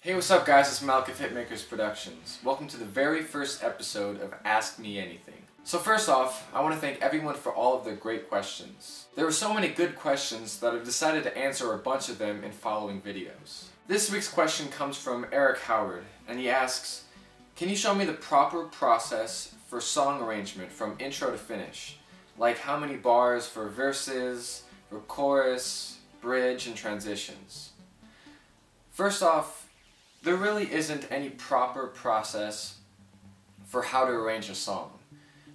Hey, what's up guys, it's Malek of Hitmakers Productions. Welcome to the very first episode of Ask Me Anything. So first off, I want to thank everyone for all of their great questions. There were so many good questions that I've decided to answer a bunch of them in following videos. This week's question comes from Eric Howard, and he asks, can you show me the proper process for song arrangement from intro to finish? Like how many bars for verses, for chorus, bridge, and transitions? First off, there really isn't any proper process for how to arrange a song.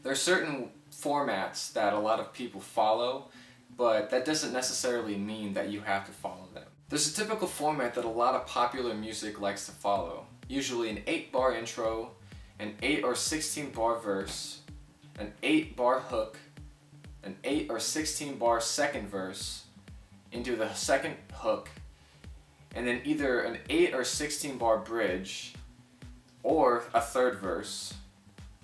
There are certain formats that a lot of people follow, but that doesn't necessarily mean that you have to follow them. There's a typical format that a lot of popular music likes to follow. Usually an 8-bar intro, an 8 or 16-bar verse, an 8-bar hook, an 8 or 16-bar second verse, into the second hook, and then either an 8 or 16-bar bridge, or a third verse,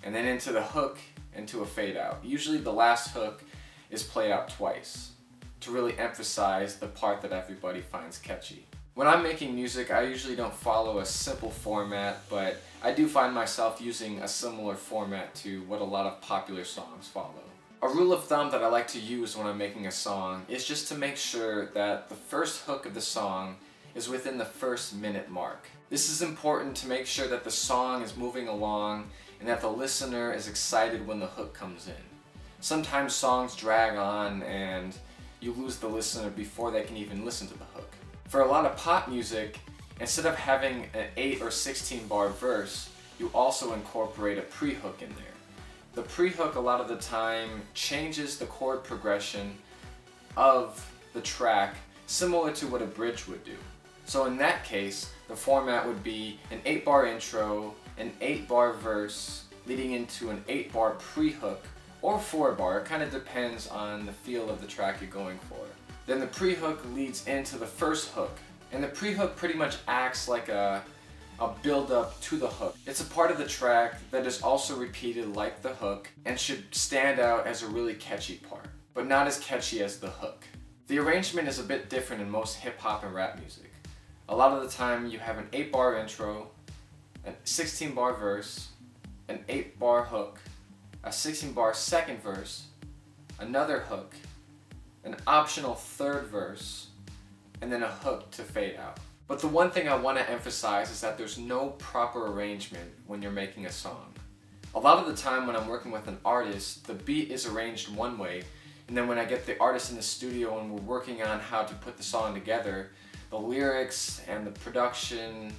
and then into the hook, into a fade out. Usually the last hook is played out twice, to really emphasize the part that everybody finds catchy. When I'm making music, I usually don't follow a simple format, but I do find myself using a similar format to what a lot of popular songs follow. A rule of thumb that I like to use when I'm making a song is just to make sure that the first hook of the song is within the first minute mark. This is important to make sure that the song is moving along and that the listener is excited when the hook comes in. Sometimes songs drag on and you lose the listener before they can even listen to the hook. For a lot of pop music, instead of having an 8 or 16-bar verse, you also incorporate a pre-hook in there. The pre-hook a lot of the time changes the chord progression of the track, similar to what a bridge would do. So in that case, the format would be an 8-bar intro, an 8-bar verse, leading into an 8-bar pre-hook, or 4-bar, it kind of depends on the feel of the track you're going for. Then the pre-hook leads into the first hook, and the pre-hook pretty much acts like a build-up to the hook. It's a part of the track that is also repeated like the hook, and should stand out as a really catchy part, but not as catchy as the hook. The arrangement is a bit different in most hip-hop and rap music. A lot of the time you have an 8-bar intro, a 16-bar verse, an 8-bar hook, a 16-bar second verse, another hook, an optional third verse, and then a hook to fade out. But the one thing I want to emphasize is that there's no proper arrangement when you're making a song. A lot of the time when I'm working with an artist, the beat is arranged one way, and then when I get the artist in the studio and we're working on how to put the song together, the lyrics and the production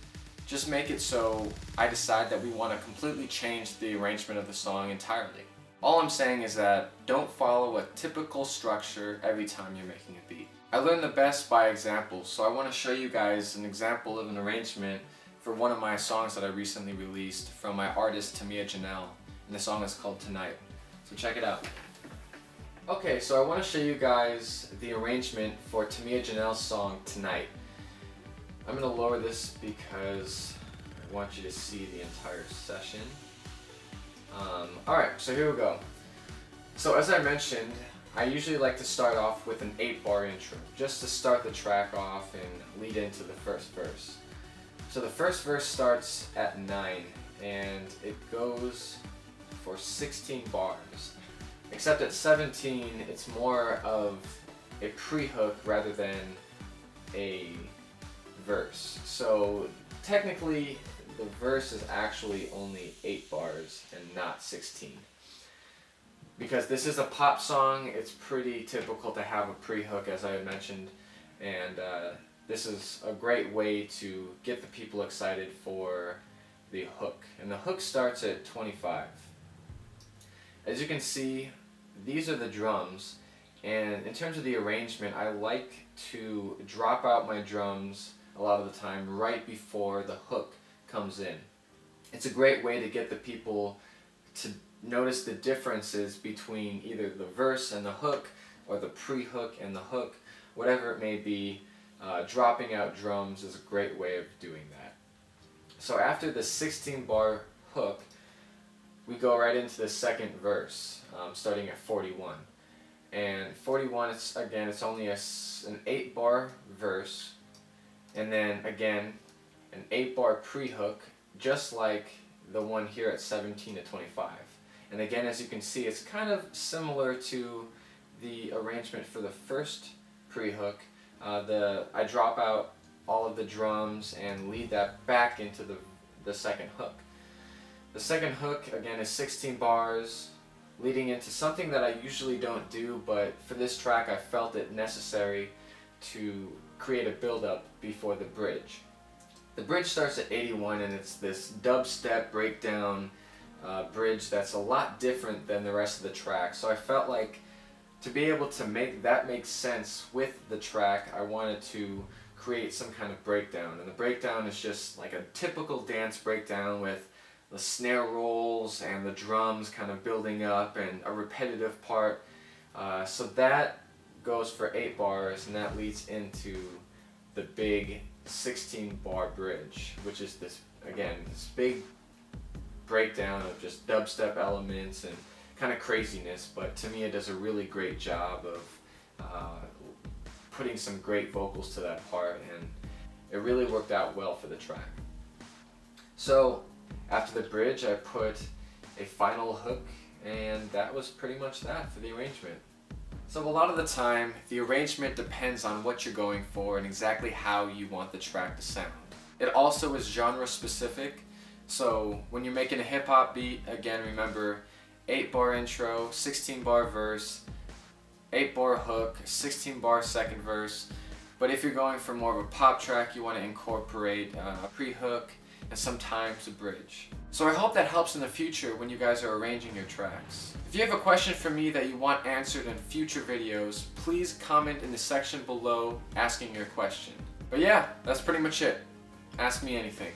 just make it so I decide that we want to completely change the arrangement of the song entirely. All I'm saying is that don't follow a typical structure every time you're making a beat. I learn the best by example, so I want to show you guys an example of an arrangement for one of my songs that I recently released from my artist Tamia Janelle, and the song is called Tonight. So check it out. Okay, so I want to show you guys the arrangement for Tamia Janelle's song Tonight. I'm going to lower this because I want you to see the entire session. Alright, so here we go. So as I mentioned, I usually like to start off with an 8-bar intro, just to start the track off and lead into the first verse. So the first verse starts at 9, and it goes for 16 bars. Except at 17, it's more of a pre-hook rather than a verse. So technically the verse is actually only 8 bars and not 16. Because this is a pop song, it's pretty typical to have a pre-hook, as I had mentioned, and this is a great way to get the people excited for the hook. And the hook starts at 25. As you can see, these are the drums, and in terms of the arrangement, I like to drop out my drums a lot of the time right before the hook comes in. It's a great way to get the people to notice the differences between either the verse and the hook, or the pre-hook and the hook, whatever it may be. Dropping out drums is a great way of doing that. So after the 16-bar hook, we go right into the second verse, starting at 41. And 41, it's only an 8-bar verse, and then again an 8-bar pre-hook, just like the one here at 17 to 25. And again, as you can see, it's kind of similar to the arrangement for the first pre-hook. I drop out all of the drums and lead that back into the second hook. The second hook, again, is 16 bars, leading into something that I usually don't do, but for this track I felt it necessary to create a build-up before the bridge. The bridge starts at 81, and it's this dubstep breakdown bridge that's a lot different than the rest of the track. So I felt like to be able to make that make sense with the track, I wanted to create some kind of breakdown. And the breakdown is just like a typical dance breakdown with the snare rolls and the drums kind of building up and a repetitive part. So that goes for 8 bars, and that leads into the big 16-bar bridge, which is this, again, this big breakdown of just dubstep elements and kind of craziness, but to me it does a really great job of putting some great vocals to that part, and it really worked out well for the track. So after the bridge I put a final hook, and that was pretty much that for the arrangement. So a lot of the time the arrangement depends on what you're going for and exactly how you want the track to sound. It also is genre specific, so when you're making a hip hop beat, again remember 8-bar intro, 16-bar verse, 8-bar hook, 16-bar second verse. But if you're going for more of a pop track, you want to incorporate a pre-hook and sometimes a bridge. So I hope that helps in the future when you guys are arranging your tracks. If you have a question for me that you want answered in future videos, please comment in the section below asking your question. But yeah, that's pretty much it. Ask me anything.